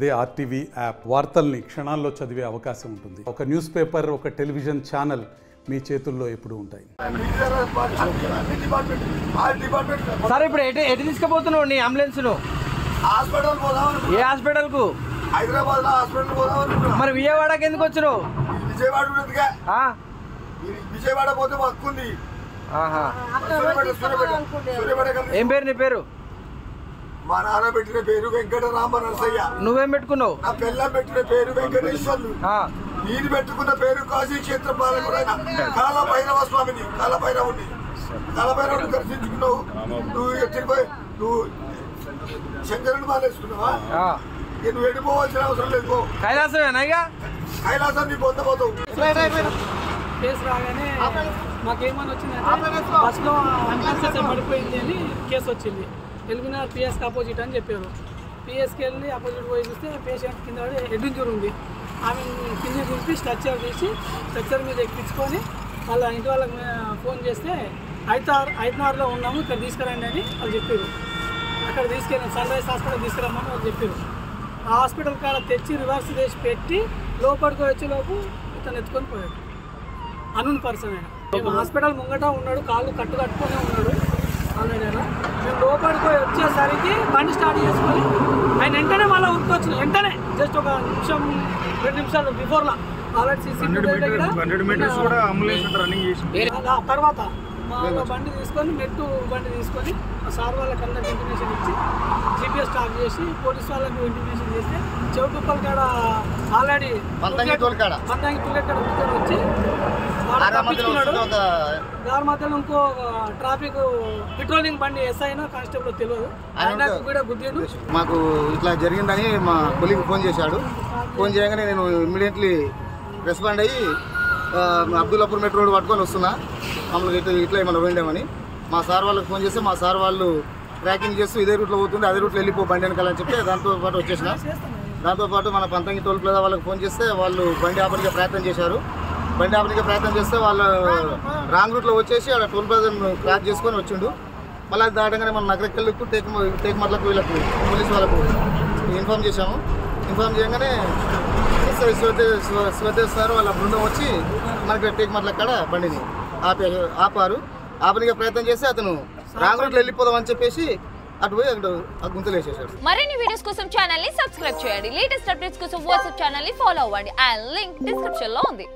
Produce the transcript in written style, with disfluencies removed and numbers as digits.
అదే RTV app వార్తల్ని క్షణాల్లో చదివే అవకాశం ఉంటుంది. ఒక న్యూస్ పేపర్, ఒక టెలివిజన్ ఛానల్ మీ చేతుల్లో ఎప్పుడు ఉంటాయి. సార్ ఇప్పుడు ఎటు తీసుకుపోతున్నావు నీ అంబులెన్స్ ను? ఏ హాస్పిటల్ కు? హైదరాబాద్ హాస్పిటల్ పోదాం. మరి విజయవాడకి ఎందుకు వచ్చినావు? విజయవాడ పోతే వస్తుంది. ఏం పేరు నీ పేరు? మా నాన్న పెట్టిన పేరు వెంకటరామ నరసయ్య. నువ్వేం పెట్టుకున్నావు? నా పిల్ల పెట్టిన పేరు వెంకటేశ్వర్లు. నేను పెట్టుకున్న పేరు కాశీ క్షేత్ర పాలకుడైన కాలభైరవ స్వామిని. కాలభైరవుని దర్శించుకున్నావు. నువ్వు శంకరుని మాలేసుకున్నావా? నువ్వు వెళ్ళిపోవాల్సిన అవసరం లేదు. కైలాసం నీ పొందబోతావు. కేసు రాగానే మాకేమని వచ్చిందంటే బస్లో అన్కాన్షియస్ పడిపోయింది అని కేసు వచ్చింది. ఎల్బినార్ పిఎస్కి ఆపోజిట్ అని చెప్పారు. పిఎస్కి వెళ్ళి ఆపోజిట్ పోయి చూస్తే పేషెంట్ కింద హెడ్ ఇంజూరీ ఉంది. ఆమె కింద దింపి స్ట్రక్చర్ మీద ఎక్కించుకొని వాళ్ళ ఇంటి వాళ్ళకి ఫోన్ చేస్తే ఐదున్నరలో ఉన్నాము, ఇక్కడ తీసుకురండి అని వాళ్ళు చెప్పారు. అక్కడ తీసుకెళ్ళి సన్ రైజ్ హాస్పిటల్ తీసుకురమ్మని వాళ్ళు చెప్పారు. ఆ హాస్పిటల్ కాడ తెచ్చి రివర్స్ చేసి పెట్టి లోపలికి వచ్చేలోపు ఇతను ఎత్తుకొని పోయాడు. అన్నోన్ పర్సన్ ఆయన హాస్పిటల్ ముంగట ఉన్నాడు, కాళ్ళు కట్టుకొని ఉన్నాడు. ఆల్రెడీ అయినా మేము లోపలికి వచ్చేసరికి బండి స్టార్ట్ చేసుకొని ఆయన వెంటనే మళ్ళీ ఉరికొచ్చిన వెంటనే జస్ట్ ఒక నిమిషం 2 నిమిషాలు బిఫోర్లా ఆల్రెడీ తర్వాత మా బండి తీసుకొని మెట్టు బండి తీసుకొని సార్ వాళ్ళకి అందరికి ఇంటిమేషన్ ఇచ్చి జీపీఎస్ స్టార్ట్ చేసి పోలీస్ వాళ్ళకి ఇంటిమేషన్ చేస్తే చెవుటుప్పల కాడ ఆల్రెడీ పంతంగి తుల్లెక్కడ వచ్చి తప్పించుకున్నాడు. దాని మధ్యలో ఇంకో ట్రాఫిక్ పెట్రోలింగ్ బండి ఎస్ఐనో కానిస్టేబుల్ తెలియదు, ఆయనకు కూడా గుద్దిండు. మాకు ఇట్లా జరిగిందని మా కొలీగ్ ఫోన్ చేశాడు. ఫోన్ చేయగానే నేను ఇమ్మీడియట్లీ రెస్పాండ్ అయ్యి అబ్దుల్లాపూర్ మెట్రో రోడ్ పట్టుకొని వస్తున్నా. మమ్మల్ని ఇట్లా ఏమైనా పోయిండేమని మా సార్ వాళ్ళకి ఫోన్ చేస్తే మా సార్ వాళ్ళు ట్రాకింగ్ చేస్తూ ఇదే రూట్లో పోతుంది, అదే రూట్లో వెళ్ళిపో బండి వెనకాలని చెప్తే దాంతోపాటు వచ్చేసిన. దాంతోపాటు మన పంతంగి టోల్ ప్లాజా వాళ్ళకి ఫోన్ చేస్తే వాళ్ళు బండి ఆపడానికి ప్రయత్నం చేశారు. బండి ఆపడానికి ప్రయత్నం చేస్తే వాళ్ళు రాంగ్ రూట్లో వచ్చేసి అక్కడ టోల్ ప్లాజాను క్రాస్ చేసుకొని వచ్చిండు. మళ్ళీ అది దాటంగానే మన నగరకెళ్ళకు టేక్మట్లకు వీళ్ళకు పోలీసు వాళ్ళకు ఇన్ఫామ్ చేశాము. ఇన్ఫామ్ చేయగానే స్వదేశారు వాళ్ళ బృందం వచ్చి మనకి టేక్మట్ల కాడ బండిని ఆపారు. ఆపడానికి ప్రయత్నం చేస్తే అతను రాంగ్ రూట్లో వెళ్ళిపోదాం అని చెప్పేసి అటు పోయి అక్కడ గుంతలు వేసేసాడు. మరిన్ని వీడియోస్ కోసం ఛానల్ ని సబ్స్క్రైబ్ చేయండి. లేటెస్ట్ అప్డేట్స్ కోసం వాట్సాప్ ఛానల్ ని ఫాలో అవ్వండి. ఆ లింక్ డిస్క్రిప్షన్ లో ఉంది.